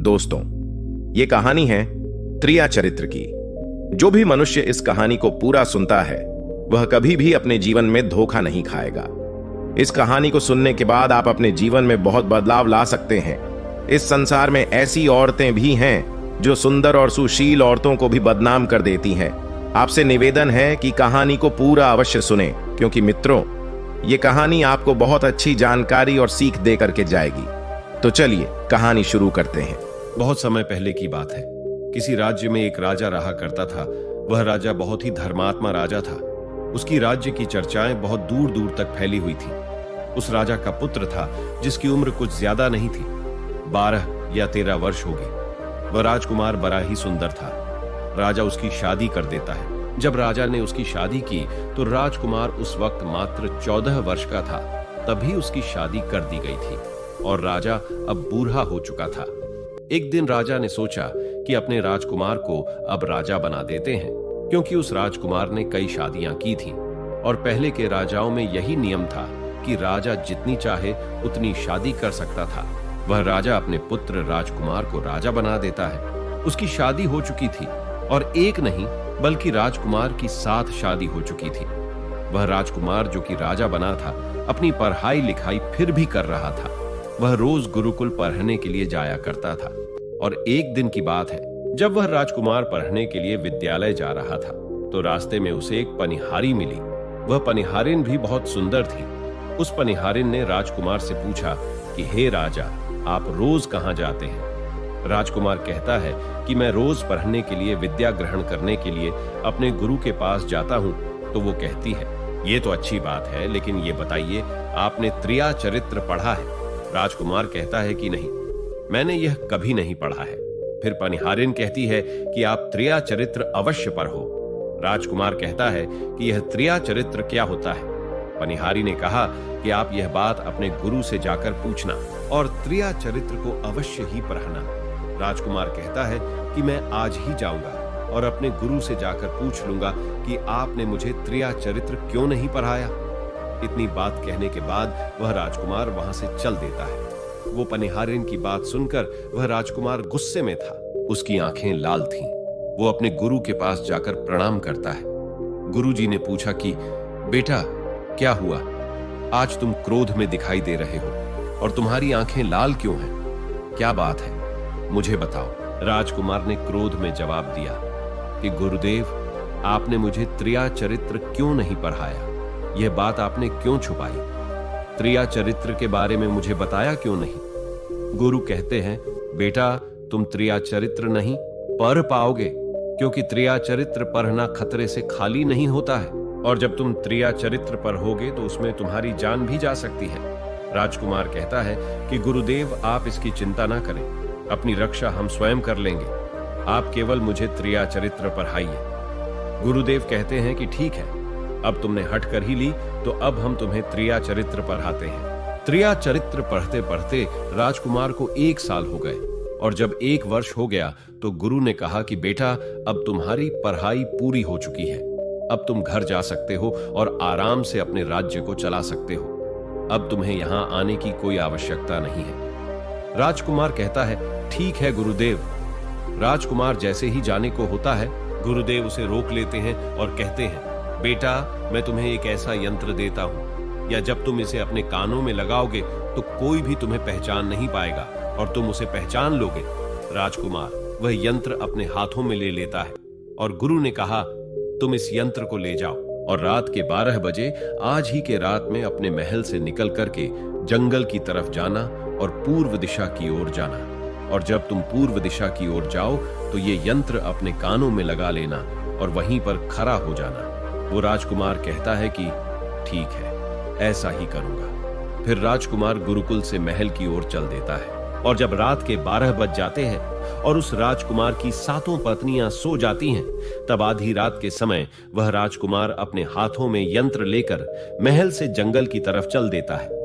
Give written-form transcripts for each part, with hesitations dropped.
दोस्तों, ये कहानी है त्रिया चरित्र की। जो भी मनुष्य इस कहानी को पूरा सुनता है वह कभी भी अपने जीवन में धोखा नहीं खाएगा। इस कहानी को सुनने के बाद आप अपने जीवन में बहुत बदलाव ला सकते हैं। इस संसार में ऐसी औरतें भी हैं जो सुंदर और सुशील औरतों को भी बदनाम कर देती हैं। आपसे निवेदन है कि कहानी को पूरा अवश्य सुने, क्योंकि मित्रों, ये कहानी आपको बहुत अच्छी जानकारी और सीख दे करके जाएगी। तो चलिए कहानी शुरू करते हैं। बहुत समय पहले की बात है। किसी राज्य में एक राजा रहा करता था। वह राजा बहुत ही धर्मात्मा राजा था। उसकी राज्य की चर्चाएं बहुत दूर दूर तक फैली हुई थी। उस राजा का पुत्र था जिसकी उम्र कुछ ज्यादा नहीं थी, 12 या 13 वर्ष होगी। वह राजकुमार बड़ा ही सुंदर था। राजा उसकी शादी कर देता है। जब राजा ने उसकी शादी की तो राजकुमार उस वक्त मात्र 14 वर्ष का था। तभी उसकी शादी कर दी गई थी और राजा अब बूढ़ा हो चुका था। एक दिन राजा ने सोचा कि अपने राजकुमार को अब राजा बना देते हैं, क्योंकि उस राजकुमार ने कई शादियां की थीं और पहले के राजाओं में यही नियम था कि राजा जितनी चाहे उतनी शादी कर सकता था। वह राजा अपने पुत्र राजकुमार को राजा बना देता है। उसकी शादी हो चुकी थी और एक नहीं बल्कि राजकुमार की 7 शादी हो चुकी थी। वह राजकुमार जो कि राजा बना था अपनी पढ़ाई लिखाई फिर भी कर रहा था। वह रोज गुरुकुल पढ़ने के लिए जाया करता था और एक दिन की बात है, जब वह राजकुमार पढ़ने के लिए विद्यालय जा रहा था तो रास्ते में उसे एक पनिहारी मिली। वह पनिहारिन भी बहुत सुंदर थी। उस पनिहारिन ने राजकुमार से पूछा कि हे राजा, आप रोज कहां जाते हैं? राजकुमार कहता है कि मैं रोज पढ़ने के लिए, विद्या ग्रहण करने के लिए अपने गुरु के पास जाता हूं। तो वो कहती है, ये तो अच्छी बात है, लेकिन ये बताइए, आपने त्रिया चरित्र पढ़ा है? राजकुमार कहता है कि नहीं, मैंने यह कभी नहीं पढ़ा है। फिर पनिहारिन कहती है कि आप त्रिया चरित्र अवश्य पढ़ो। राजकुमार कहता है कि यह त्रिया चरित्र क्या होता है? पनिहारी ने कहा कि आप यह बात अपने गुरु से जाकर पूछना और त्रिया चरित्र को अवश्य ही पढ़ना। राजकुमार कहता है कि मैं आज ही जाऊंगा और अपने गुरु से जाकर पूछ लूंगा कि आपने मुझे त्रिया चरित्र क्यों नहीं पढ़ाया। इतनी बात कहने के बाद वह राजकुमार वहां से चल देता है। वो पनिहारिन की बात सुनकर वह राजकुमार गुस्से में था। उसकी आंखें लाल थीं। वो अपने गुरु के पास जाकर प्रणाम करता है। गुरुजी ने पूछा कि बेटा, क्या हुआ? आज तुम क्रोध में दिखाई दे रहे हो और तुम्हारी आंखें लाल क्यों हैं? क्या बात है, मुझे बताओ। राजकुमार ने क्रोध में जवाब दिया कि गुरुदेव, आपने मुझे त्रिया चरित्र क्यों नहीं पढ़ाया? यह बात आपने क्यों छुपाई? त्रिया चरित्र के बारे में मुझे बताया क्यों नहीं? गुरु कहते हैं, बेटा, तुम त्रिया चरित्र नहीं पढ़ पाओगे, क्योंकि त्रिया चरित्र पढ़ना खतरे से खाली नहीं होता है और जब तुम त्रिया चरित्र पढ़ोगे तो उसमें तुम्हारी जान भी जा सकती है। राजकुमार कहता है कि गुरुदेव, आप इसकी चिंता ना करें, अपनी रक्षा हम स्वयं कर लेंगे। आप केवल मुझे त्रिया चरित्र पढ़ाइए। गुरुदेव कहते हैं कि ठीक है, अब तुमने हट कर ही ली तो अब हम तुम्हें त्रिया चरित्र पढ़ाते हैं। त्रिया चरित्र पढ़ते पढ़ते राजकुमार को 1 साल हो गए और जब 1 वर्ष हो गया तो गुरु ने कहा कि बेटा, अब तुम्हारी पढ़ाई पूरी हो चुकी है। अब तुम घर जा सकते हो और आराम से अपने राज्य को चला सकते हो। अब तुम्हें यहां आने की कोई आवश्यकता नहीं है। राजकुमार कहता है, ठीक है गुरुदेव। राजकुमार जैसे ही जाने को होता है, गुरुदेव उसे रोक लेते हैं और कहते हैं, बेटा, मैं तुम्हें एक ऐसा यंत्र देता हूं, या जब तुम इसे अपने कानों में लगाओगे तो कोई भी तुम्हें पहचान नहीं पाएगा और तुम उसे पहचान लोगे। राजकुमार वह यंत्र अपने हाथों में ले लेता है और गुरु ने कहा, तुम इस यंत्र को ले जाओ और रात के 12 बजे आज ही के रात में अपने महल से निकल करके जंगल की तरफ जाना और पूर्व दिशा की ओर जाना। और जब तुम पूर्व दिशा की ओर जाओ तो ये यंत्र अपने कानों में लगा लेना और वहीं पर खड़ा हो जाना। वो राजकुमार कहता है कि ठीक है, ऐसा ही करूंगा। फिर राजकुमार गुरुकुल से महल की ओर चल देता है और जब रात के 12 बज जाते हैं और उस राजकुमार की 7 पत्नियां सो जाती हैं, तब आधी रात के समय वह राजकुमार अपने हाथों में यंत्र लेकर महल से जंगल की तरफ चल देता है।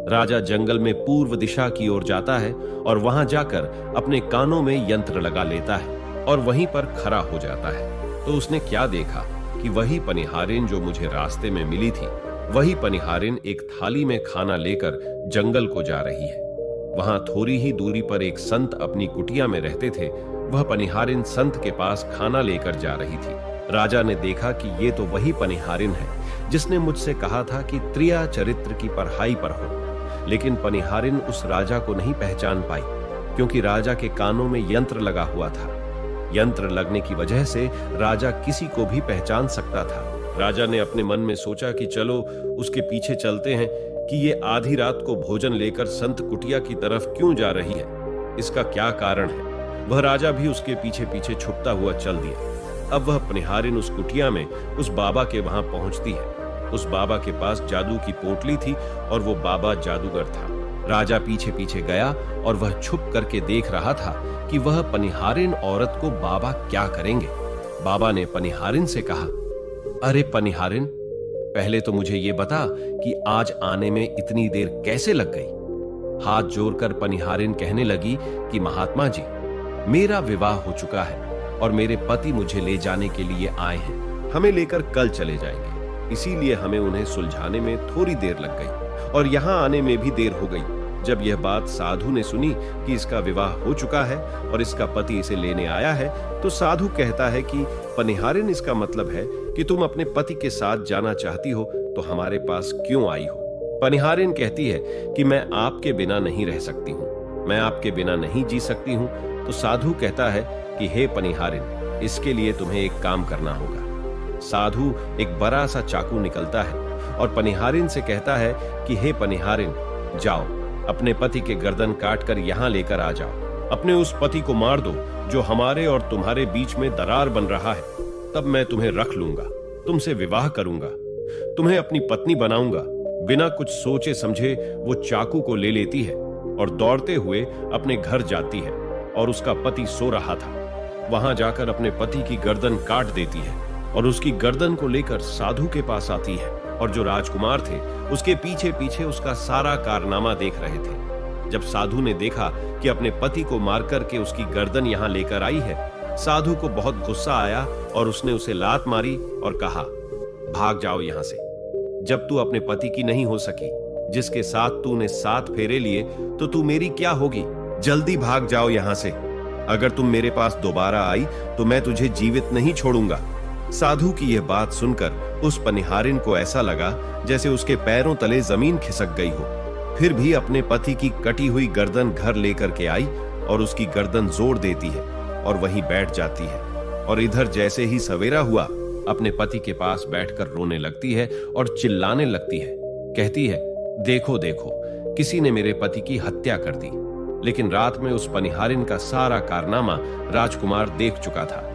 राजा जंगल में पूर्व दिशा की ओर जाता है और वहां जाकर अपने कानों में यंत्र लगा लेता है और वहीं पर खड़ा हो जाता है। तो उसने क्या देखा कि वही पनिहारिन जो मुझे रास्ते में मिली थी, वही पनिहारिन एक थाली में खाना लेकर जंगल को जा रही है। वहां थोड़ी ही दूरी पर एक संत अपनी कुटिया में रहते थे। वह पनिहारिन संत के पास खाना लेकर जा रही थी। राजा ने देखा कि ये तो वही पनिहारिन है जिसने मुझसे कहा था कि त्रिया चरित्र की पढ़ाई पर हो। लेकिन पनिहारिन उस राजा को नहीं पहचान पाई, क्योंकि राजा के कानों में यंत्र लगा हुआ था। यंत्र लगने की वजह से राजा किसी को भी पहचान सकता था। राजा ने अपने मन में सोचा कि चलो उसके पीछे चलते हैं कि ये आधी रात को भोजन लेकर संत कुटिया की तरफ क्यों जा रही है, इसका क्या कारण है। वह राजा भी उसके पीछे पीछे छुपता हुआ चल दिया। अब वह पनिहारिन उस कुटिया में उस बाबा के वहां पहुंचती है। उस बाबा के पास जादू की पोटली थी और वो बाबा जादूगर था। राजा पीछे पीछे गया और वह छुप करके देख रहा था कि वह पनिहारिन औरत को बाबा क्या करेंगे। बाबा ने पनिहारिन से कहा, अरे पनिहारिन, पहले तो मुझे ये बता कि आज आने में इतनी देर कैसे लग गई। हाथ जोड़कर पनिहारिन कहने लगी कि महात्मा जी, मेरा विवाह हो चुका है और मेरे पति मुझे ले जाने के लिए आए हैं। हमें लेकर कल चले जाएंगे, इसीलिए हमें उन्हें सुलझाने में थोड़ी देर लग गई और यहां आने में भी देर हो गई। जब यह बात साधु ने सुनी कि इसका विवाह हो चुका है और इसका पति इसे लेने आया है, तो साधु कहता है कि पनिहारिन, इसका मतलब है कि तुम अपने पति के साथ जाना चाहती हो तो हमारे पास क्यों आई हो। पनिहारिन कहती है कि मैं आपके बिना नहीं रह सकती हूँ, मैं आपके बिना नहीं जी सकती हूँ। तो साधु कहता है कि हे पनिहारिन, इसके लिए तुम्हें एक काम करना होगा। साधु एक बड़ा सा चाकू निकलता है और पनिहारिन से कहता है कि हे पनिहारिन, जाओ अपने पति के गर्दन काटकर यहां लेकर आ जाओ। अपने उस पति को मार दो जो हमारे और तुम्हारे बीच में दरार बन रहा है। तब मैं तुम्हें रख लूंगा, तुमसे विवाह करूंगा, तुम्हें अपनी पत्नी बनाऊंगा। बिना कुछ सोचे समझे वो चाकू को ले लेती है और दौड़ते हुए अपने घर जाती है और उसका पति सो रहा था। वहां जाकर अपने पति की गर्दन काट देती है और उसकी गर्दन को लेकर साधु के पास आती है और जो राजकुमार थे उसके पीछे पीछे उसका सारा कारनामा देख रहे थे। जब साधु ने देखा कि अपने पति को मार करके उसकी गर्दन यहां लेकर आई है, साधु को बहुत गुस्सा आया और उसने उसे लात मारी और कहा, भाग जाओ यहां से। जब तू अपने पति की नहीं हो सकी, जिसके साथ तूने 7 फेरे लिए, तो तू मेरी क्या होगी। जल्दी भाग जाओ यहां से। अगर तुम मेरे पास दोबारा आई तो मैं तुझे जीवित नहीं छोड़ूंगा। साधु की यह बात सुनकर उस पनिहारिन को ऐसा लगा जैसे उसके पैरों तले जमीन खिसक गई हो। फिर भी अपने पति की कटी हुई गर्दन घर लेकर के आई और उसकी गर्दन जोड़ देती है और वहीं बैठ जाती है। और इधर जैसे ही सवेरा हुआ, अपने पति के पास बैठकर रोने लगती है और चिल्लाने लगती है। कहती है, देखो देखो, किसी ने मेरे पति की हत्या कर दी। लेकिन रात में उस पनिहारिन का सारा कारनामा राजकुमार देख चुका था।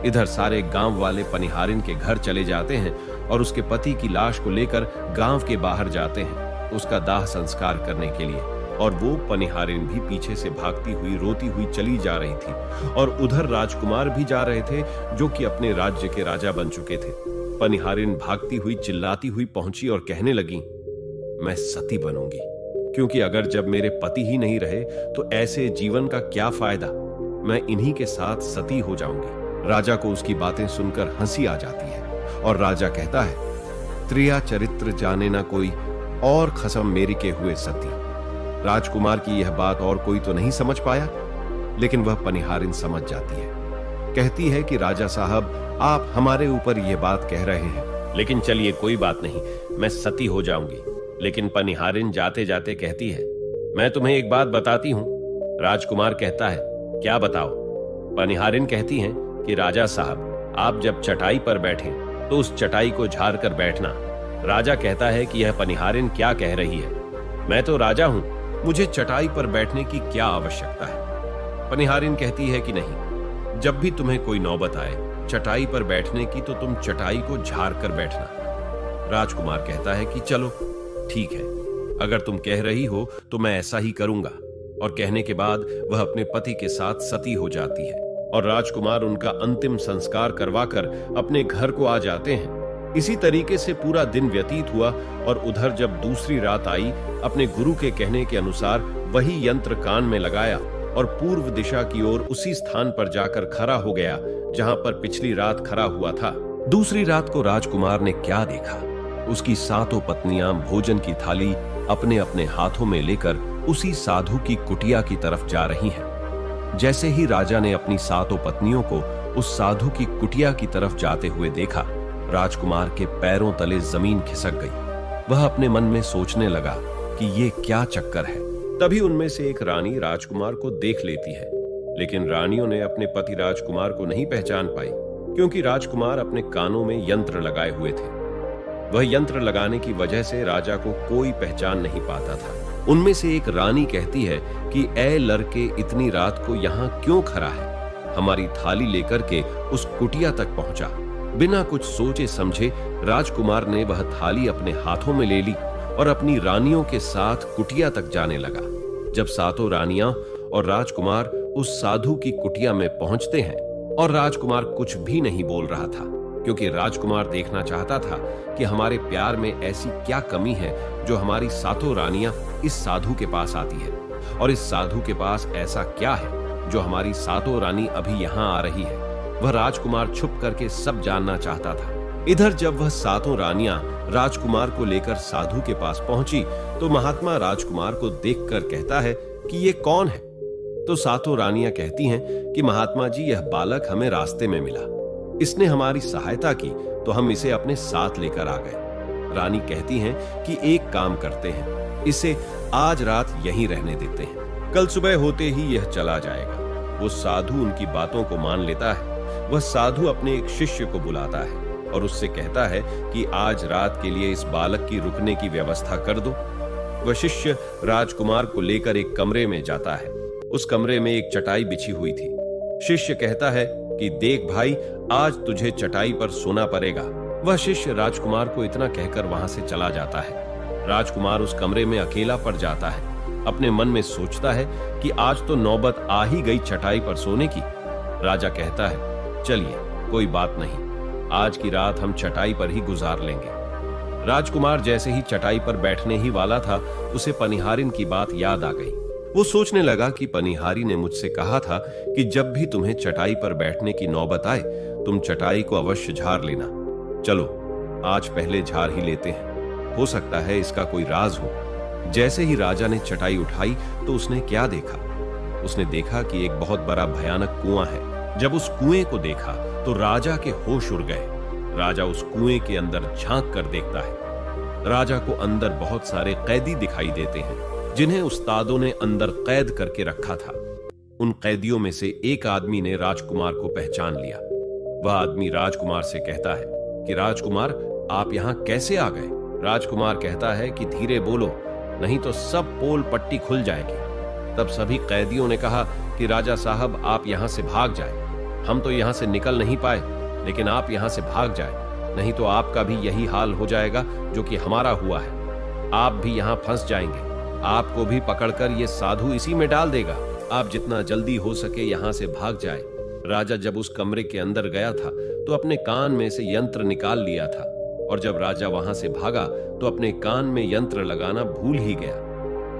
इधर सारे गांव वाले पनिहारिन के घर चले जाते हैं और उसके पति की लाश को लेकर गांव के बाहर जाते हैं उसका दाह संस्कार करने के लिए। और वो पनिहारिन भी पीछे से भागती हुई रोती हुई चली जा रही थी और उधर राजकुमार भी जा रहे थे जो कि अपने राज्य के राजा बन चुके थे। पनिहारिन भागती हुई चिल्लाती हुई पहुंची और कहने लगी, मैं सती बनूंगी, क्योंकि अगर जब मेरे पति ही नहीं रहे तो ऐसे जीवन का क्या फायदा। मैं इन्हीं के साथ सती हो जाऊंगी। राजा को उसकी बातें सुनकर हंसी आ जाती है और राजा कहता है, त्रिया चरित्र जाने ना कोई और खसम मेरी के हुए सती। राजकुमार की यह बात और कोई तो नहीं समझ पाया, लेकिन वह पनिहारिन समझ जाती है। कहती है कि राजा साहब, आप हमारे ऊपर यह बात कह रहे हैं, लेकिन चलिए कोई बात नहीं, मैं सती हो जाऊंगी। लेकिन पनिहारिन जाते जाते कहती है, मैं तुम्हें एक बात बताती हूं। राजकुमार कहता है, क्या बताओ। पनिहारिन कहती है कि राजा साहब, आप जब चटाई पर बैठें तो उस चटाई को झाड़ कर बैठना। राजा कहता है कि यह पनिहारिन क्या कह रही है, मैं तो राजा हूं, मुझे चटाई पर बैठने की क्या आवश्यकता है। पनिहारिन कहती है कि नहीं, जब भी तुम्हें कोई नौबत आए चटाई पर बैठने की तो तुम चटाई को झाड़ कर बैठना। राजकुमार कहता है कि चलो ठीक है, अगर तुम कह रही हो तो मैं ऐसा ही करूंगा। और कहने के बाद वह अपने पति के साथ सती हो जाती है और राजकुमार उनका अंतिम संस्कार करवाकर अपने घर को आ जाते हैं। इसी तरीके से पूरा दिन व्यतीत हुआ और उधर जब दूसरी रात आई, अपने गुरु के कहने के अनुसार वही यंत्र कान में लगाया और पूर्व दिशा की ओर उसी स्थान पर जाकर खड़ा हो गया जहां पर पिछली रात खड़ा हुआ था। दूसरी रात को राजकुमार ने क्या देखा, उसकी 7 पत्नियां भोजन की थाली अपने अपने हाथों में लेकर उसी साधु की कुटिया की तरफ जा रही हैं। जैसे ही राजा ने अपनी सातों पत्नियों को उस साधु की कुटिया की तरफ जाते हुए देखा, राजकुमार के पैरों तले जमीन खिसक गई। वह अपने मन में सोचने लगा कि ये क्या चक्कर है। तभी उनमें से एक रानी राजकुमार को देख लेती है, लेकिन रानियों ने अपने पति राजकुमार को नहीं पहचान पाई, क्योंकि राजकुमार अपने कानों में यंत्र लगाए हुए थे। वह यंत्र लगाने की वजह से राजा को कोई पहचान नहीं पाता था। उनमें से एक रानी कहती है कि ए लड़के, इतनी रात को यहाँ क्यों खड़ा है? हमारी थाली लेकर के उस कुटिया तक पहुंचा। बिना कुछ सोचे समझे राजकुमार ने वह थाली अपने हाथों में ले ली और अपनी रानियों के साथ कुटिया तक जाने लगा। जब सातों रानियां और राजकुमार उस साधु की कुटिया में पहुंचते हैं, और राजकुमार कुछ भी नहीं बोल रहा था, क्योंकि राजकुमार देखना चाहता था कि हमारे प्यार में ऐसी क्या कमी है जो हमारी सातों रानियां इस साधु के पास आती है, और इस साधु के पास ऐसा क्या है जो हमारी सातों रानी अभी यहाँ आ रही है। वह राजकुमार छुप करके सब जानना चाहता था। इधर जब वह सातों रानियां राजकुमार को लेकर साधु के पास पहुंची, तो महात्मा राजकुमार को देखकर कहता है कि ये कौन है? तो सातों रानियां कहती हैं कि महात्मा जी, यह बालक हमें रास्ते में मिला, इसने हमारी सहायता की तो हम इसे अपने साथ लेकर आ गए। रानी कहती हैं कि एक काम करते हैं, इसे आज रात यहीं रहने देते हैं, कल सुबह होते ही यह चला जाएगा। वो साधु उनकी बातों को मान लेता है। वह साधु अपने एक शिष्य को बुलाता है और उससे कहता है कि आज रात के लिए इस बालक की रुकने की व्यवस्था कर दो। वह शिष्य राजकुमार को लेकर एक कमरे में जाता है। उस कमरे में एक चटाई बिछी हुई थी। शिष्य कहता है कि देख भाई, आज तुझे चटाई पर सोना पड़ेगा। वह शिष्य राजकुमार को इतना कहकर वहां से चला जाता है। राजकुमार उस कमरे में अकेला पड़ जाता है। अपने मन में सोचता है कि आज तो नौबत आ ही गई चटाई पर सोने की। राजा कहता है, चलिए कोई बात नहीं, आज की रात हम चटाई पर ही गुजार लेंगे। राजकुमार जैसे ही चटाई पर बैठने ही वाला था, उसे पनिहारिन की बात याद आ गई। वो सोचने लगा कि पनिहारी ने मुझसे कहा था कि जब भी तुम्हें चटाई पर बैठने की नौबत आए, तुम चटाई को अवश्य झाड़ लेना। चलो आज पहले झाड़ ही लेते हैं, हो सकता है इसका कोई राज हो। जैसे ही राजा ने चटाई उठाई तो उसने क्या देखा? उसने देखा कि एक बहुत बड़ा भयानक कुआं है। जब उस कुएं को देखा तो राजा के होश उड़ गए। राजा उस कुएं के अंदर झांक कर देखता है। राजा को अंदर बहुत सारे कैदी दिखाई देते हैं, जिन्हें उस्तादों ने अंदर कैद करके रखा था। उन कैदियों में से एक आदमी ने राजकुमार को पहचान लिया। वह आदमी राजकुमार से कहता है कि राजकुमार, आप यहाँ कैसे आ गए? राजकुमार कहता है कि धीरे बोलो, नहीं तो सब पोल पट्टी खुल जाएगी। तब सभी कैदियों ने कहा कि राजा साहब, आप यहाँ से भाग जाए। हम तो यहाँ से निकल नहीं पाए, लेकिन आप यहाँ से भाग जाए, नहीं तो आपका भी यही हाल हो जाएगा जो कि हमारा हुआ है। आप भी यहाँ फंस जाएंगे, आपको भी पकड़कर ये साधु इसी में डाल देगा। आप जितना जल्दी हो सके यहाँ से भाग जाए। राजा जब उस कमरे के अंदर गया था तो अपने कान में से यंत्र निकाल लिया था, और जब राजा वहां से भागा तो अपने कान में यंत्र लगाना भूल ही गया।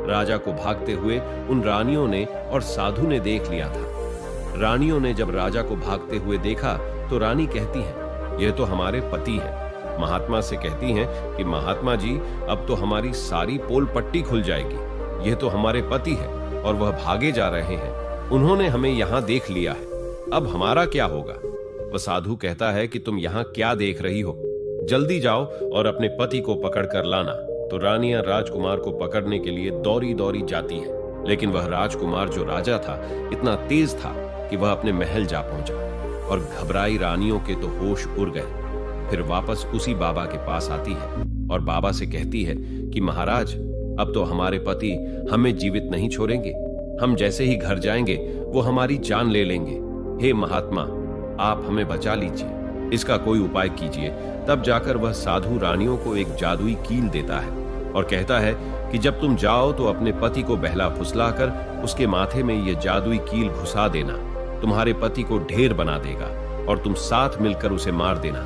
राजा को भागते हुए उन रानियों ने और साधु ने देख लिया था। रानियों ने जब राजा को भागते हुए देखा तो रानी कहती है, यह तो हमारे पति हैं। महात्मा से कहती हैं कि महात्मा जी, अब तो हमारी सारी पोल पट्टी खुल जाएगी। यह तो हमारे पति है और वह भागे जा रहे हैं। उन्होंने हमें यहाँ देख लिया है, अब हमारा क्या होगा? वह साधु कहता है कि तुम यहाँ क्या देख रही हो, जल्दी जाओ और अपने पति को पकड़ कर लाना। तो रानियां राजकुमार को पकड़ने के लिए दौड़ी दौड़ी जाती हैं, लेकिन वह राजकुमार जो राजा था इतना तेज था कि वह अपने महल जा पहुंचा, और घबराई रानियों के तो होश उड़ गए। फिर वापस उसी बाबा के पास आती है और बाबा से कहती है कि महाराज, अब तो हमारे पति हमें जीवित नहीं छोड़ेंगे। हम जैसे ही घर जाएंगे वो हमारी जान ले लेंगे। हे महात्मा, आप हमें बचा लीजिए, इसका कोई उपाय कीजिए। तब जाकर वह साधु रानियों को एक जादुई कील देता है और कहता है कि जब तुम जाओ तो अपने पति को बहला फुसलाकर उसके माथे में यह जादुई कील घुसा देना। तुम्हारे पति को ढेर बना देगा और तुम साथ मिलकर उसे मार देना।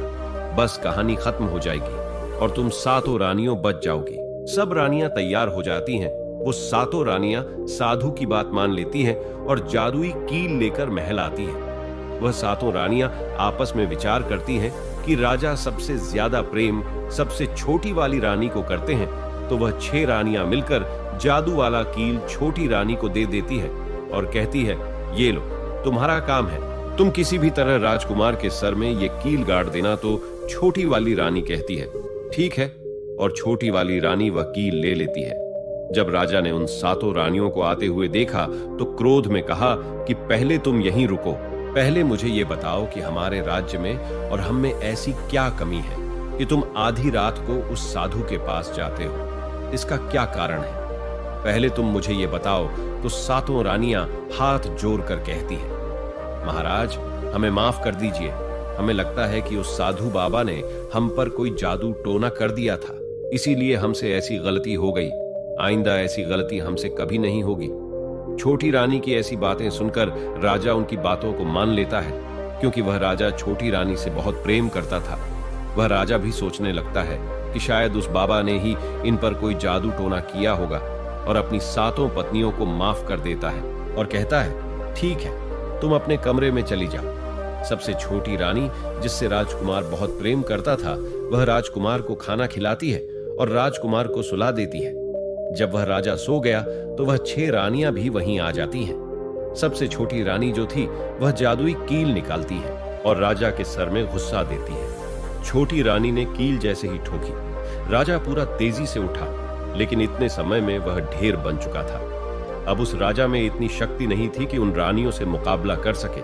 बस कहानी खत्म हो जाएगी और तुम सातों रानियों बच जाओगी। सब रानियां तैयार हो जाती हैं। वो सातों रानियां साधु की बात मान लेती हैं और जादुई कील लेकर महल आती हैं। वह सातों रानियां आपस में विचार करती हैं कि राजा सबसे ज्यादा प्रेम सबसे छोटी वाली रानी को करते हैं, तो वह 6 रानियां मिलकर जादू वाला कील छोटी रानी को दे देती है और कहती है, ये लो, तुम्हारा काम है, तुम किसी भी तरह राजकुमार के सर में ये कील गाड़ देना। तो छोटी वाली रानी कहती है, ठीक है, और छोटी वाली रानी वह कील ले लेती है। जब राजा ने उन 7 रानियों को आते हुए देखा तो क्रोध में कहा कि पहले तुम यहीं रुको, पहले मुझे ये बताओ कि हमारे राज्य में और हम में ऐसी क्या कमी है कि तुम आधी रात को उस साधु के पास जाते हो, इसका क्या कारण है? पहले तुम मुझे ये बताओ। तो 7 रानियां हाथ जोड़कर कहती हैं, महाराज, हमें माफ कर दीजिए, हमें लगता है कि उस साधु बाबा ने हम पर कोई जादू टोना कर दिया था, इसीलिए हमसे ऐसी गलती हो गई, आइंदा ऐसी गलती हमसे कभी नहीं होगी। छोटी रानी की ऐसी बातें सुनकर राजा उनकी बातों को मान लेता है, क्योंकि वह राजा छोटी रानी से बहुत प्रेम करता था। वह राजा भी सोचने लगता है कि शायद उस बाबा ने ही इन पर कोई जादू टोना किया होगा, और अपनी 7 पत्नियों को माफ कर देता है और कहता है, ठीक है, तुम अपने कमरे में चली जाओ। सबसे छोटी रानी, जिससे राजकुमार बहुत प्रेम करता था, वह राजकुमार को खाना खिलाती है और राजकुमार को सुला देती है। जब वह राजा सो गया तो वह 6 रानियां भी वहीं आ जाती हैं। सबसे छोटी रानी जो थी वह जादुई कील निकालती है और राजा के सर में गुस्सा देती है। छोटी रानी ने कील जैसे ही ठोकी, राजा पूरा तेजी से उठा, लेकिन इतने समय में वह ढेर बन चुका था। अब उस राजा में इतनी शक्ति नहीं थी कि उन रानियों से मुकाबला कर सके।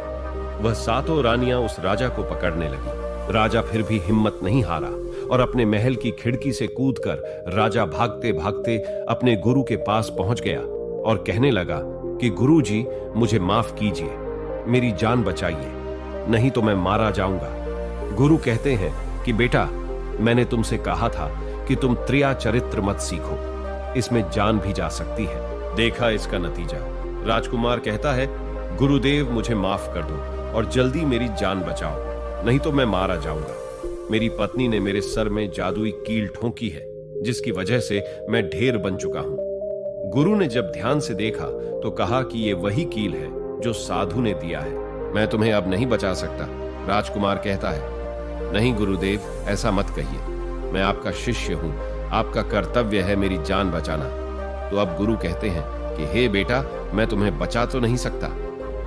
वह 7 रानियां उस राजा को पकड़ने लगी। राजा फिर भी हिम्मत नहीं हारा और अपने महल की खिड़की से कूदकर राजा भागते भागते अपने गुरु के पास पहुंच गया और कहने लगा कि गुरुजी, मुझे माफ कीजिए, मेरी जान बचाइए, नहीं तो मैं मारा जाऊंगा। गुरु कहते हैं कि बेटा, मैंने तुमसे कहा था कि तुम त्रिया चरित्र मत सीखो, इसमें जान भी जा सकती है। देखा इसका नतीजा। राजकुमार कहता है, गुरुदेव, मुझे माफ कर दो और जल्दी मेरी जान बचाओ, नहीं तो मैं मारा जाऊंगा। मेरी पत्नी ने मेरे सर में जादुई कील ठोकी है, जिसकी वजह से मैं ढेर बन चुका हूं। गुरु ने जब ध्यान से देखा तो कहा कि ये वही कील है जो साधु ने दिया है, मैं तुम्हें अब नहीं बचा सकता। राजकुमार कहता है, नहीं गुरुदेव, ऐसा मत कहिए, मैं आपका शिष्य हूं, आपका कर्तव्य है मेरी जान बचाना। तो अब गुरु कहते हैं कि हे बेटा, मैं तुम्हें बचा तो नहीं सकता,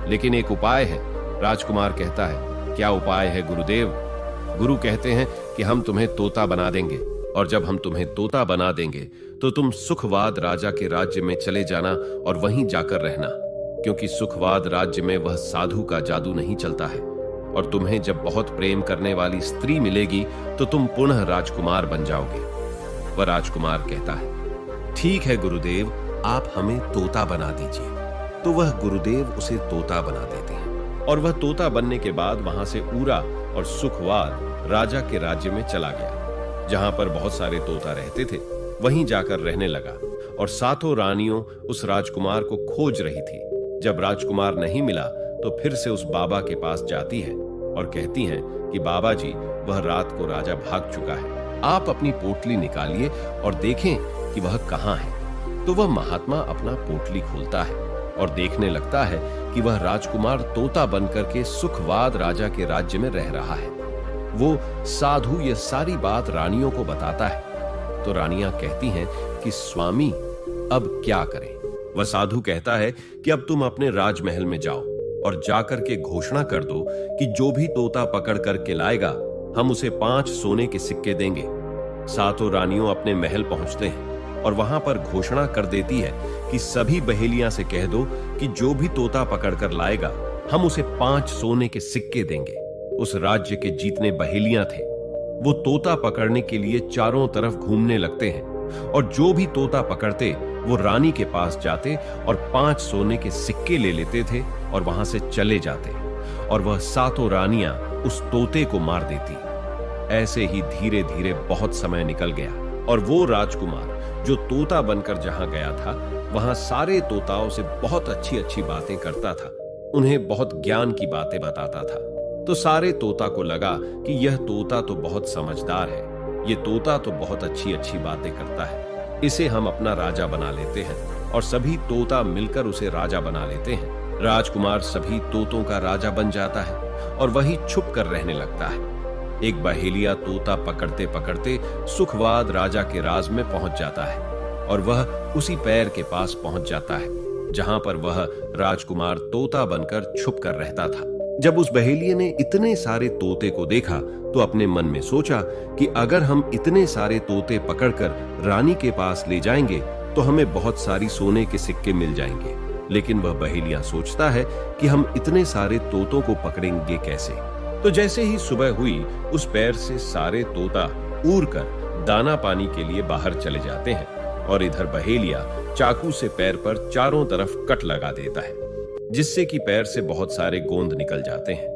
लेकिन एक उपाय है। राजकुमार कहता है, क्या उपाय है गुरुदेव? गुरु कहते हैं कि हम तुम्हें तोता बना देंगे, और जब हम तुम्हें तोता बना देंगे तो तुम सुखवाद राजा के राज्य में चले जाना और वहीं जाकर रहना, क्योंकि सुखवाद राज्य में वह साधु का जादू नहीं चलता है, और तुम्हें जब बहुत प्रेम करने वाली स्त्री मिलेगी तो तुम पुनः राजकुमार बन जाओगे। वह राजकुमार कहता है, ठीक है गुरुदेव, आप हमें तोता बना दीजिए। तो वह गुरुदेव उसे तोता बना देते हैं, और वह तोता बनने के बाद वहां से ऊरा और सुखवाद राजा के राज्य में चला गया। जहां पर बहुत सारे तोता रहते थे, वहीं जाकर रहने लगा, और 7 रानियों उस राजकुमार को खोज रही थी। जब राजकुमार नहीं मिला तो फिर से उस बाबा के पास जाती है और कहती हैं कि बाबा जी, वह रात को राजा भाग चुका है, आप अपनी पोटली निकालिए और देखें कि वह कहां है। तो वह महात्मा अपना पोटली खोलता है और देखने लगता है कि वह राजकुमार तोता बनकर के सुखवाद राजा के राज्य में रह रहा है। वो साधु ये सारी बात रानियों को बताता है। तो रानियां कहती हैं कि स्वामी, अब क्या करें? वह साधु कहता है कि अब तुम अपने राजमहल में जाओ और जाकर के घोषणा कर दो कि जो भी तोता पकड़ करके लाएगा, हम उसे 5 सोने के सिक्के देंगे। 7 रानियों अपने महल पहुंचते हैं और वहां पर घोषणा कर देती है कि सभी बहेलियां से कह दो कि जो भी तोता पकड़कर लाएगा, हम उसे 5 सोने के सिक्के देंगे। उस राज्य के जितने बहेलियां थे, वो तोता पकड़ने के लिए चारों तरफ घूमने लगते हैं, और जो भी तोता पकड़ते वो रानी के पास जाते और 5 सोने के सिक्के ले लेते थे और वहां से चले जाते, और वह 7 रानियां उस तोते को मार देती। ऐसे ही धीरे धीरे बहुत समय निकल गया, और वो राजकुमार जो तोता बनकर जहां गया था, वहां सारे तोताओं से बहुत अच्छी अच्छी बातें करता था, उन्हें बहुत ज्ञान की बातें बताता था। तो सारे तोता को लगा कि यह तोता तो बहुत समझदार है, ये तोता तो बहुत अच्छी अच्छी बातें करता है, इसे हम अपना राजा बना लेते हैं। और सभी तोता मिलकर उसे राजा बना लेते हैं। राजकुमार सभी तोतों का राजा बन जाता है और वही छुप कर रहने लगता है। एक बहेलिया तोता पकड़ते पकड़ते सुखवाद राजा के राज में पहुंच जाता है, और वह उसी पैर के पास पहुंच जाता है जहां पर वह राजकुमार तोता बनकर छुप कर रहता था। जब उस बहेलिये ने इतने सारे तोते को देखा तो अपने मन में सोचा कि अगर हम इतने सारे तोते पकड़कर रानी के पास ले जाएंगे तो हमें बहुत सारी सोने के सिक्के मिल जाएंगे। लेकिन वह बहेलिया सोचता है कि हम इतने सारे तोतों को पकड़ेंगे कैसे। तो जैसे ही सुबह हुई उस पैर से सारे तोता उड़कर दाना पानी के लिए बाहर चले जाते हैं और इधर बहेलिया चाकू से पैर पर चारों तरफ कट लगा देता है जिससे कि पैर से बहुत सारे गोंद निकल जाते हैं।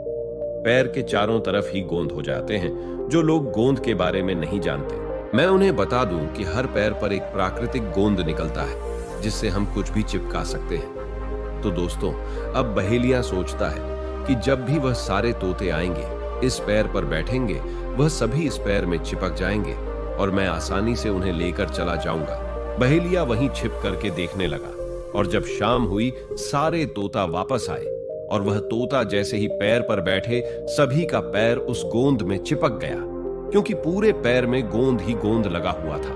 पैर के चारों तरफ ही गोंद हो जाते हैं। जो लोग गोंद के बारे में नहीं जानते, मैं उन्हें बता दूं कि हर पैर पर एक प्राकृतिक गोंद निकलता है जिससे हम कुछ भी चिपका सकते हैं। तो दोस्तों, अब बहेलिया सोचता है कि जब भी वह सारे तोते आएंगे, इस पैर पर बैठेंगे, वह सभी इस पैर में चिपक जाएंगे और मैं आसानी से उन्हें लेकर चला जाऊंगा। बहेलिया वहीं छिप करके देखने लगा और जब शाम हुई सारे तोता वापस आए और वह तोता जैसे ही पैर पर बैठे सभी का पैर उस गोंद में चिपक गया क्योंकि पूरे पैर में गोंद ही गोंद लगा हुआ था।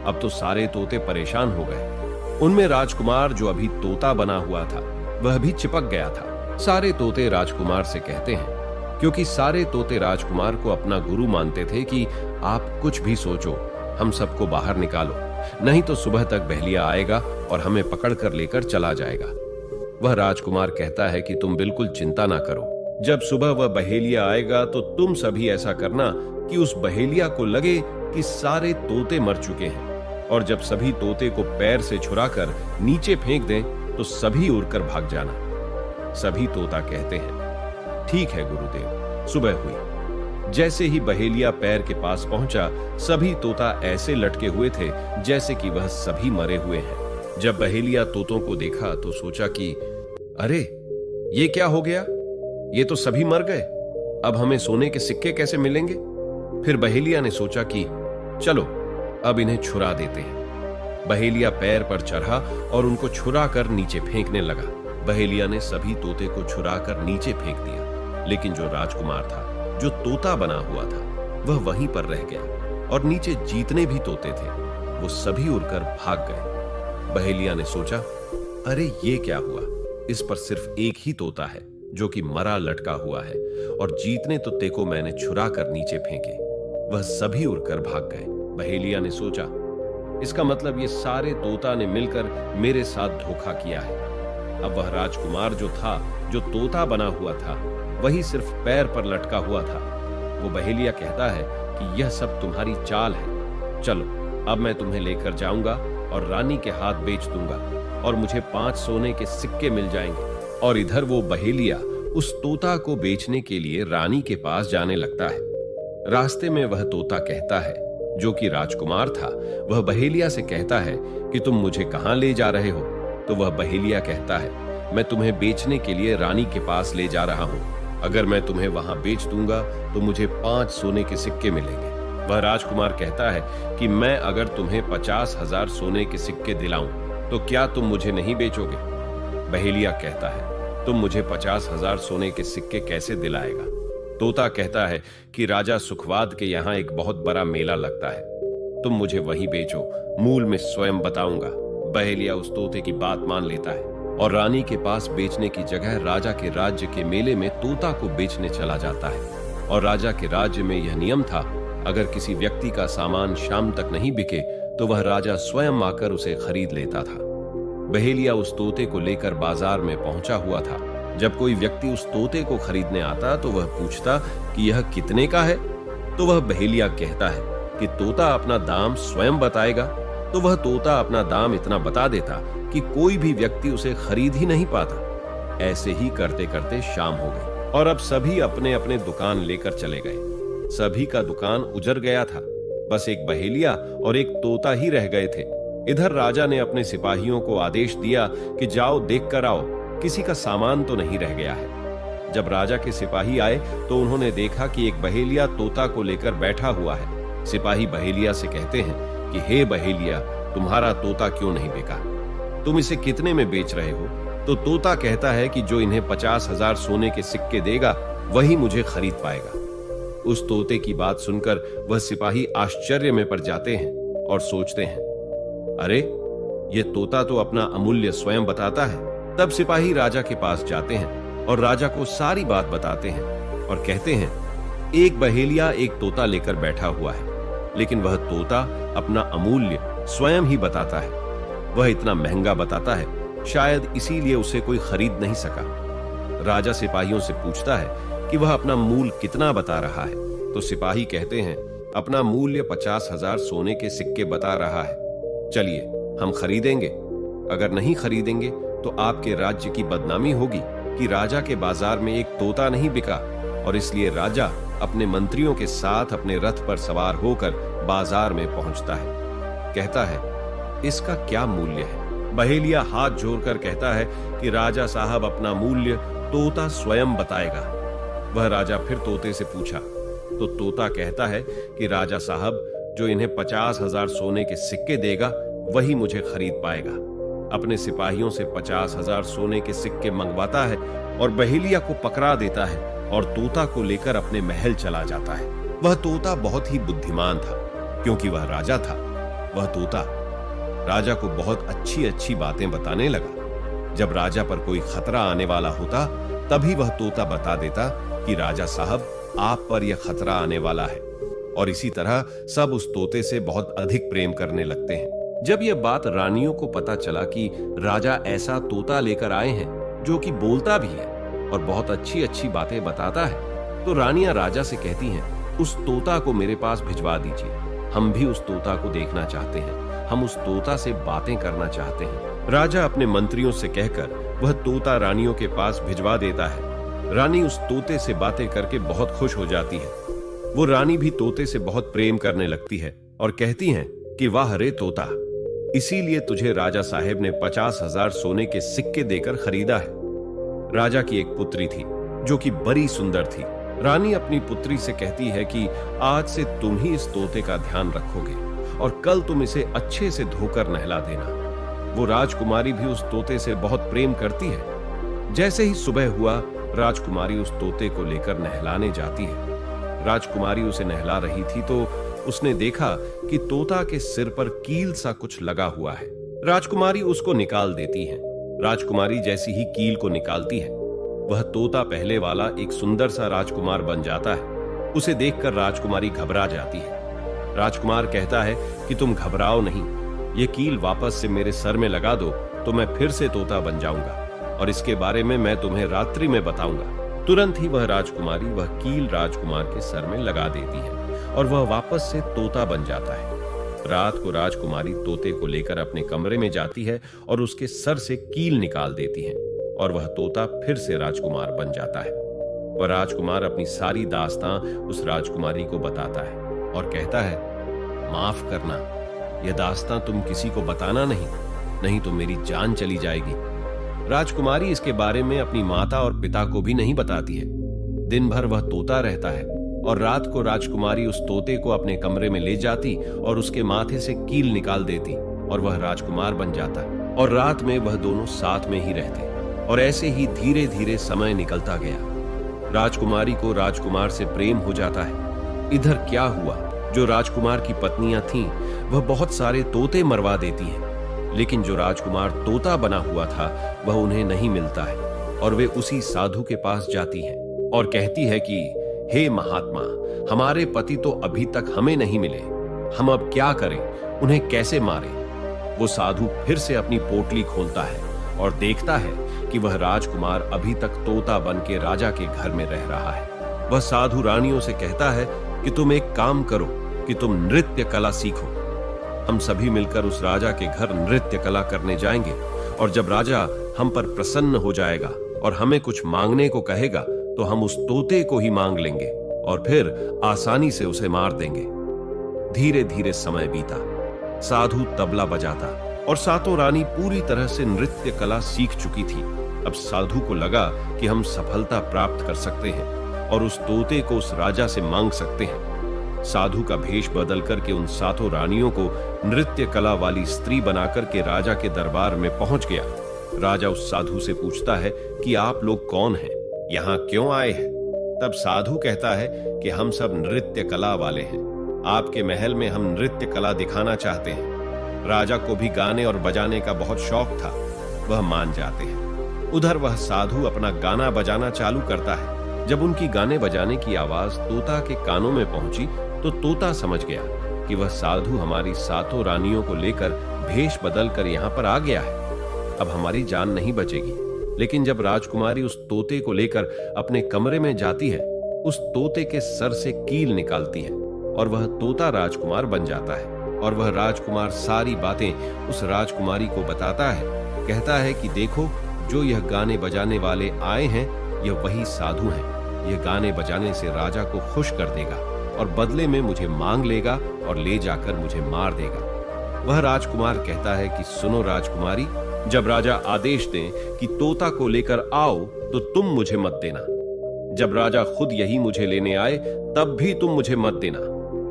अब तो सारे तोते परेशान हो गए। उनमें राजकुमार जो अभी तोता बना हुआ था वह भी चिपक गया था। सारे तोते राजकुमार से कहते हैं, क्योंकि सारे तोते राजकुमार को अपना गुरु मानते थे, कि आप कुछ भी सोचो, हम सबको बाहर निकालो, नहीं तो सुबह तक बहेलिया आएगा और हमें पकड़ कर लेकर चला जाएगा। वह राजकुमार कहता है कि तुम बिल्कुल चिंता ना करो, जब सुबह वह बहेलिया आएगा तो तुम सभी ऐसा करना कि उस बहेलिया को लगे कि सारे तोते मर चुके हैं और जब सभी तोते को पैर से छुड़ाकर नीचे फेंक दें तो सभी उड़कर भाग जाना। सभी तोता कहते हैं, ठीक है गुरुदेव। सुबह हुई। जैसे ही बहेलिया पैर के पास पहुंचा, सभी तोता ऐसे लटके हुए थे जैसे कि वह सभी मरे हुए हैं। जब बहेलिया तोतों को देखा तो सोचा कि अरे, ये क्या हो गया? ये तो सभी मर गए। अब हमें सोने के सिक्के कैसे मिलेंगे? फिर बहेलिया ने सोचा कि चलो अब इन्हें छुरा देते हैं। बहेलिया पैर पर चढ़ा और उनको छुरा कर नीचे फेंकने लगा। बहेलिया ने सभी तोते को छुरा कर नीचे फेंक दिया, लेकिन जो राजकुमार था, जो तोता बना हुआ था, वह वहीं पर रह गया और नीचे जितने भी तोते थे वो सभी उड़कर भाग गए। बहेलिया ने सोचा, अरे ये क्या हुआ? इस पर सिर्फ एक ही तोता है जो कि मरा लटका हुआ है और जितने तोते को मैंने छुरा कर नीचे फेंके वह सभी उड़कर भाग गए। बहेलिया ने सोचा, इसका मतलब ये सारे तोता ने मिलकर मेरे साथ धोखा किया है। अब वह राजकुमार जो था, जो तोता बना हुआ था, वही सिर्फ पैर पर लटका हुआ था। वो बहेलिया कहता है कि यह सब तुम्हारी चाल है। चलो अब मैं तुम्हें लेकर जाऊंगा और रानी के हाथ बेच दूंगा और मुझे 5 सोने के सिक्के मिल जाएंगे। और इधर वो बहेलिया उस तोता को बेचने के लिए रानी के पास जाने लगता है। रास्ते में वह तोता कहता है, जो कि राजकुमार था, वह बहेलिया से कहता है कि तुम मुझे कहां ले जा रहे हो? तो वह बहेलिया कहता है, मैं तुम्हें बेचने के लिए रानी के पास ले जा रहा हूं। अगर मैं तुम्हें वहां बेच दूंगा तो मुझे 5 सोने के सिक्के मिलेंगे। वह राजकुमार कहता है कि मैं अगर तुम्हें 50,000 सोने के सिक्के दिलाऊं तो क्या तुम मुझे नहीं बेचोगे? बहेलिया कहता है, तुम मुझे 50,000 सोने के सिक्के कैसे दिलाएगा? तोता कहता है कि राजा सुखवाद के यहाँ एक बहुत बड़ा मेला लगता है, तुम मुझे वहीं बेचो, मूल में स्वयं बताऊंगा। बहेलिया उस तोते की बात मान लेता है और रानी के पास बेचने की जगह राजा के राज्य के मेले में तोता को बेचने चला जाता है। और राजा के राज्य में यह नियम था, अगर किसी व्यक्ति का सामान शाम तक नहीं बिके तो वह राजा स्वयं आकर उसे खरीद लेता था। बहेलिया उस तोते को लेकर बाजार में पहुंचा हुआ था। जब कोई व्यक्ति उस तोते को खरीदने आता तो वह पूछता कि यह कितने का है? तो वह बहेलिया कहता है कि तोता अपना दाम स्वयं बताएगा। तो वह तोता अपना दाम इतना बता देता कि कोई भी व्यक्ति उसे खरीद ही नहीं पाता। ऐसे ही करते करते शाम हो गई और अब सभी अपने अपने दुकान लेकर चले गए। सभी का दुकान उजड़ गया था, बस एक बहेलिया और एक तोता ही रह गए थे। इधर राजा ने अपने सिपाहियों को आदेश दिया कि जाओ देख कर आओ, किसी का सामान तो नहीं रह गया है। जब राजा के सिपाही आए तो उन्होंने देखा कि एक बहेलिया तोता को लेकर बैठा हुआ है। सिपाही बहेलिया से कहते हैं कि हे बहेलिया, तुम्हारा तोता क्यों नहीं बिका? तुम इसे कितने में बेच रहे हो? तो तोता कहता है कि जो इन्हें 50,000 सोने के सिक्के देगा वही मुझे खरीद पाएगा। उस तोते की बात सुनकर वह सिपाही आश्चर्य में पड़ जाते हैं और सोचते हैं, अरे ये तोता तो अपना अमूल्य स्वयं बताता है। तब सिपाही राजा के पास जाते हैं और राजा को सारी बात बताते हैं और कहते हैं, एक बहेलिया एक तोता लेकर बैठा हुआ है, लेकिन वह तोता अपना अमूल्य स्वयं ही बताता है। वह इतना महंगा बताता है, शायद इसीलिए उसे कोई खरीद नहीं सका। राजा सिपाहियों से पूछता है कि वह अपना मूल कितना बता रहा है, तो सिपाही कहते हैं, अपना मूल्य 50,000 सोने के सिक्के बता रहा है। चलिए हम खरीदेंगे। अगर नहीं खरीदेंगे तो आपके राज्य की बदनामी होगी कि राजा के बाजार में एक तोता नहीं बिका। और इसलिए राजा अपने मंत्रियों के साथ अपने रथ पर सवार होकर बाजार में पहुंचता है। कहता है, इसका क्या मूल्य है? बहेलिया हाथ जोड़कर कहता है कि राजा साहब अपना मूल्य तोता स्वयं बताएगा। वह राजा फिर तोते से पूछा तो तोता कहता है कि राजा साहब जो इन्हें 50,000 सोने के सिक्के देगा वही मुझे खरीद पाएगा। अपने सिपाहियों से 50,000 सोने के सिक्के मंगवाता है और बहेलिया को पकड़ा देता है और तोता को लेकर अपने महल चला जाता है। वह तोता बहुत ही बुद्धिमान था, क्योंकि वह राजा था। वह तोता राजा को बहुत अच्छी अच्छी बातें बताने लगा। जब राजा पर कोई खतरा आने वाला होता तभी वह तोता बता देता कि राजा साहब आप पर यह खतरा आने वाला है। और इसी तरह सब उस तोते से बहुत अधिक प्रेम करने लगते हैं। जब यह बात रानियों को पता चला कि राजा ऐसा तोता लेकर आए हैं जो कि बोलता भी है और बहुत अच्छी अच्छी बातें बताता है, तो रानियां राजा से कहती हैं, उस तोता को मेरे पास भिजवा दीजिए। हम भी उस तोता को देखना चाहते हैं, हम उस तोता से बातें करना चाहते हैं। राजा अपने मंत्रियों से कहकर वह तोता रानियों के पास भिजवा देता है। रानी उस तोते से बातें करके बहुत खुश हो जाती है। वो रानी भी तोते से बहुत प्रेम करने लगती है और कहती हैं कि वाह रे तोता, इसीलिए तुझे राजा साहेब ने 50,000 सोने के सिक्के देकर खरीदा है। राजा की एक पुत्री थी जो कि बड़ी सुंदर थी। रानी अपनी पुत्री से कहती है कि आज से तुम ही इस तोते का ध्यान रखोगे और कल तुम इसे अच्छे से धोकर नहला देना। वो राजकुमारी भी उस तोते से बहुत प्रेम करती है। जैसे ही सुबह हुआ, राजकुमारी उस तोते को लेकर नहलाने जाती है। राजकुमारी उसे नहला रही थी तो उसने देखा कि तोता के सिर पर कील सा कुछ लगा हुआ है। राजकुमारी उसको निकाल देती है। राजकुमारी जैसी ही कील को निकालती है, वह तोता पहले वाला एक सुंदर सा राजकुमार बन जाता है। उसे देखकर राजकुमारी घबरा जाती है। राजकुमार कहता है कि तुम घबराओ नहीं, ये कील वापस से मेरे सर में लगा दो तो मैं फिर से तोता बन जाऊंगा और इसके बारे में मैं तुम्हें रात्रि में बताऊंगा। तुरंत ही वह राजकुमारी वह कील राजकुमार के सर में लगा देती है और वह वापस से तोता बन जाता है। रात को राजकुमारी तोते को लेकर अपने कमरे में जाती है और उसके सर से कील निकाल देती है और वह तोता फिर से राजकुमार बन जाता है। वह राजकुमार अपनी सारी दास्तां उस राजकुमारी को बताता है और कहता है, माफ करना, यह दास्तां तुम किसी को बताना नहीं तो मेरी जान चली जाएगी। राजकुमारी इसके बारे में अपनी माता और पिता को भी नहीं बताती है। दिन भर वह तोता रहता है और रात को राजकुमारी उस तोते को अपने कमरे में ले जाती और उसके माथे से कील निकाल देती और वह राजकुमार बन जाता और रात में वह दोनों साथ में ही रहते और ऐसे ही धीरे धीरे समय निकलता गया। राजकुमारी को राजकुमार से प्रेम हो जाता है। इधर क्या हुआ, जो राजकुमार की पत्नियां थीं वह बहुत सारे तोते मरवा देती हैं, लेकिन जो राजकुमार तोता बना हुआ था वह उन्हें नहीं मिलता है और वे उसी साधु के पास जाती हैं और कहती है कि हे महात्मा, हमारे पति तो अभी तक हमें नहीं मिले, हम अब क्या करें, उन्हें कैसे मारें? वो साधु फिर से अपनी पोटली खोलता है और देखता है कि वह राजकुमार अभी तक तोता बन के राजा के घर में रह रहा है। वह साधु रानियों से कहता है कि तुम एक काम करो कि तुम नृत्य कला सीखो। हम सभी मिलकर उस राजा के घर नृत्य कला करने जाएंगे और जब राजा हम पर प्रसन्न हो जाएगा और हमें कुछ मांगने को कहेगा तो हम उस तोते को ही मांग लेंगे और फिर आसानी से उसे मार देंगे। धीरे धीरे समय बीता। साधु तबला बजाता और सातों रानी पूरी तरह से नृत्य कला सीख चुकी थी। अब साधु को लगा कि हम सफलता प्राप्त कर सकते हैं और उस तोते को उस राजा से मांग सकते हैं। साधु का भेष बदल करके उन सातों रानियों को नृत्य कला वाली स्त्री बनाकर के राजा के दरबार में पहुंच गया। राजा उस साधु से पूछता है कि आप लोग कौन हैं, यहाँ क्यों आए हैं? तब साधु कहता है कि हम सब नृत्य कला वाले हैं, आपके महल में हम नृत्य कला दिखाना चाहते हैं। राजा को भी गाने और बजाने का बहुत शौक था। वह मान जाते हैं। उधर वह साधु अपना गाना बजाना चालू करता है। जब उनकी गाने बजाने की आवाज तोता के कानों में पहुंची तो तोता समझ गया कि वह साधु हमारी सातों रानियों को लेकर भेष बदल कर यहाँ पर आ गया है। अब हमारी जान नहीं बचेगी। लेकिन जब राजकुमारी उस तोते को लेकर अपने कमरे में जाती है, उस तोते के सर से कील निकालती है और वह तोता राजकुमार बन जाता है। और वह राजकुमार सारी बातें उस राजकुमारी को बताता है। कहता है कि देखो, जो यह गाने बजाने वाले आए हैं, यह वही साधु हैं। यह गाने बजाने से राजा को खुश कर देगा और बदले में मुझे मांग लेगा और ले जाकर मुझे मार देगा। वह राजकुमार कहता है कि सुनो राजकुमारी, जब राजा आदेश दें कि तोता को लेकर आओ तो तुम मुझे मत देना। जब राजा खुद यही मुझे लेने आए तब भी तुम मुझे मत देना।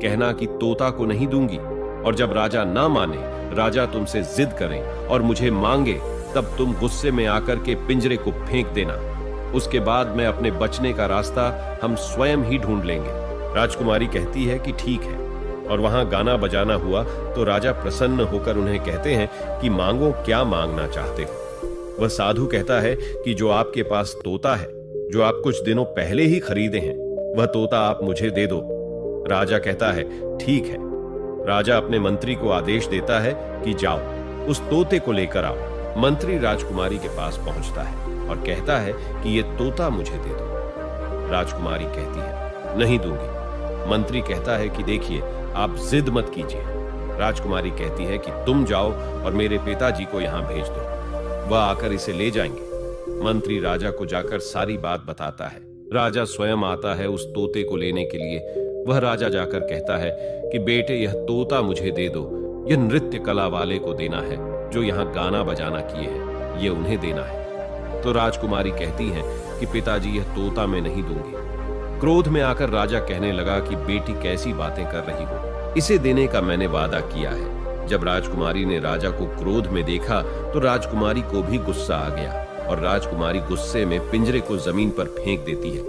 कहना कि तोता को नहीं दूंगी। और जब राजा ना माने, राजा तुमसे जिद करें और मुझे मांगे, तब तुम गुस्से में आकर के पिंजरे को फेंक देना। उसके बाद मैं अपने बचने का रास्ता हम स्वयं ही ढूंढ लेंगे। राजकुमारी कहती है कि ठीक है। और वहां गाना बजाना हुआ तो राजा प्रसन्न होकर उन्हें कहते हैं कि मांगो, क्या मांगना चाहते हो। वह साधु कहता है कि जो आपके पास तोता है, जो आप कुछ दिनों पहले ही खरीदे हैं, वह तोता आप मुझे दे दो। राजा कहता है ठीक है। राजा अपने मंत्री को आदेश देता है कि जाओ, उस तोते को लेकर आओ। मंत्री राजकुमारी के पास पहुंचता है और कहता है कि ये तोता मुझे दे दो। राजकुमारी कहती है नहीं दूंगी। मंत्री कहता है कि देखिए, आप जिद मत कीजिए। राजकुमारी कहती है कि तुम जाओ और मेरे पिताजी को यहां भेज दो, वह आकर इसे ले जाएंगे। मंत्री राजा को जाकर सारी बात बताता है। राजा स्वयं आता है उस तोते को लेने के लिए। वह राजा जाकर कहता है कि बेटे, यह तोता मुझे दे दो। यह नृत्य कला वाले को देना है जो यहाँ गाना बजाना किए हैं, ये उन्हें देना है। तो राजकुमारी कहती है कि पिताजी, यह तोता मैं नहीं दूंगी। क्रोध में आकर राजा कहने लगा कि बेटी, कैसी बातें कर रही हो, इसे देने का मैंने वादा किया है। जब राजकुमारी ने राजा को क्रोध में देखा तो राजकुमारी को भी गुस्सा आ गया और राजकुमारी गुस्से में पिंजरे को जमीन पर फेंक देती है।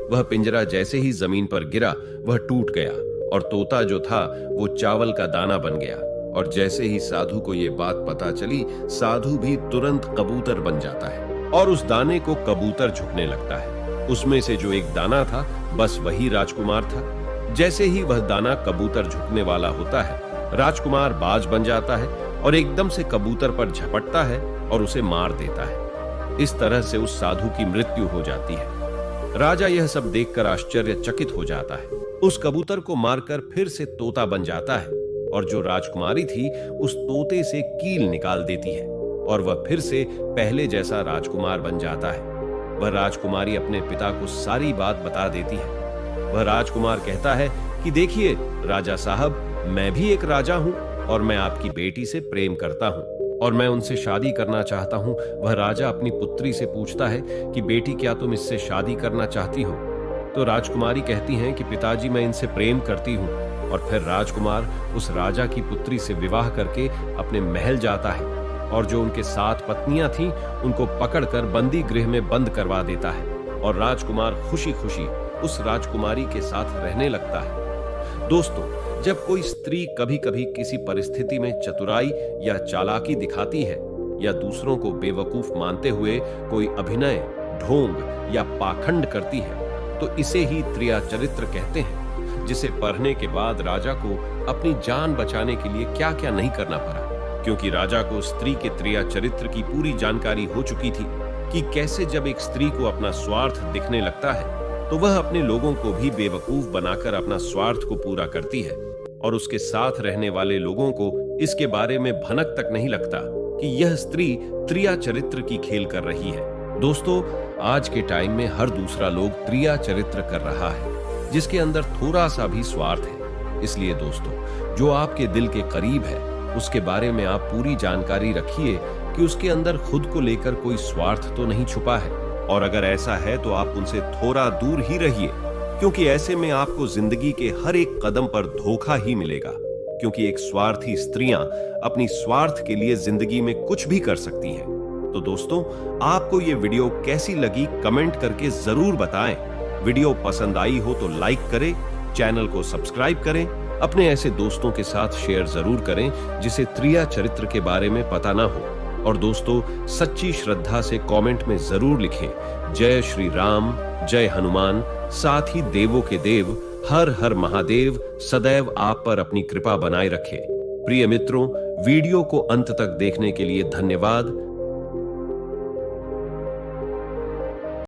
वह पिंजरा जैसे ही जमीन पर गिरा, वह टूट गया और तोता जो था वो चावल का दाना बन गया। और जैसे ही साधु को ये बात पता चली, साधु भी तुरंत कबूतर बन जाता है और उस दाने को कबूतर झुकने लगता है। उसमें से जो एक दाना था, बस वही राजकुमार था। जैसे ही वह दाना कबूतर झुकने वाला होता है, राजकुमार बाज बन जाता है और एकदम से कबूतर पर झपटता है और उसे मार देता है। इस तरह से उस साधु की मृत्यु हो जाती है। राजा यह सब देखकर आश्चर्यचकित हो जाता है। उस कबूतर को मारकर फिर से तोता बन जाता है और जो राजकुमारी थी उस तोते से कील निकाल देती है और वह फिर से पहले जैसा राजकुमार बन जाता है। वह राजकुमारी अपने पिता को सारी बात बता देती है। वह राजकुमार कहता है कि देखिए राजा साहब, मैं भी एक राजा हूं और मैं आपकी बेटी से प्रेम करता हूं और मैं उनसे शादी करना चाहता हूं। वह राजा अपनी पुत्री से पूछता है कि बेटी, क्या तुम इससे शादी करना चाहती हो? तो राजकुमारी कहती हैं कि पिताजी, मैं इनसे प्रेम करती हूं। और फिर राजकुमार उस राजा की पुत्री से विवाह करके अपने महल जाता है और जो उनके 7 पत्नियां थीं, उनको पकड़कर बंदी गृह में बंद करवा देता है और राजकुमार खुशी खुशी उस राजकुमारी के साथ रहने लगता है। दोस्तों, जब कोई स्त्री कभी कभी किसी परिस्थिति में चतुराई या चालाकी दिखाती है या दूसरों को बेवकूफ मानते हुए कोई अभिनय, ढोंग या पाखंड करती है, तो इसे ही त्रिया चरित्र कहते हैं, जिसे पढ़ने के बाद राजा को अपनी जान बचाने के लिए क्या क्या नहीं करना पड़ा। क्योंकि राजा को स्त्री के त्रिया चरित्र की पूरी जानकारी हो चुकी थी कि कैसे जब एक स्त्री को अपना स्वार्थ दिखने लगता है तो वह अपने लोगों को भी बेवकूफ बनाकर अपना स्वार्थ को पूरा करती है और उसके साथ रहने वाले लोगों को इसके बारे में भनक तक नहीं लगता कि यह स्त्री त्रिया चरित्र की खेल कर रही है। दोस्तों, आज के टाइम में हर दूसरा लोग त्रिया चरित्र कर रहा है, जिसके अंदर थोड़ा सा भी स्वार्थ है। इसलिए दोस्तों, जो आपके दिल के करीब है उसके बारे में आप पूरी जानकारी रखिए कि उसके अंदर खुद को लेकर कोई स्वार्थ तो नहीं छुपा है, और अगर ऐसा है तो आप उनसे थोड़ा दूर ही रहिए, क्योंकि ऐसे में आपको जिंदगी के हर एक कदम पर धोखा ही मिलेगा। क्योंकि एक स्वार्थी स्त्रियां अपनी स्वार्थ के लिए जिंदगी में कुछ भी कर सकती हैं। तो दोस्तों, आपको ये वीडियो कैसी लगी कमेंट करके जरूर बताएं। वीडियो पसंद आई हो तो लाइक करें, चैनल को सब्सक्राइब करें अपने ऐसे दोस्तों के साथ शेयर जरूर करें जिसे त्रिया चरित्र के बारे में पता ना हो। और दोस्तों, सच्ची श्रद्धा से कमेंट में जरूर लिखें जय श्री राम, जय हनुमान, साथ ही देवों के देव हर हर महादेव सदैव आप पर अपनी कृपा बनाए रखे। प्रिय मित्रों, वीडियो को अंत तक देखने के लिए धन्यवाद।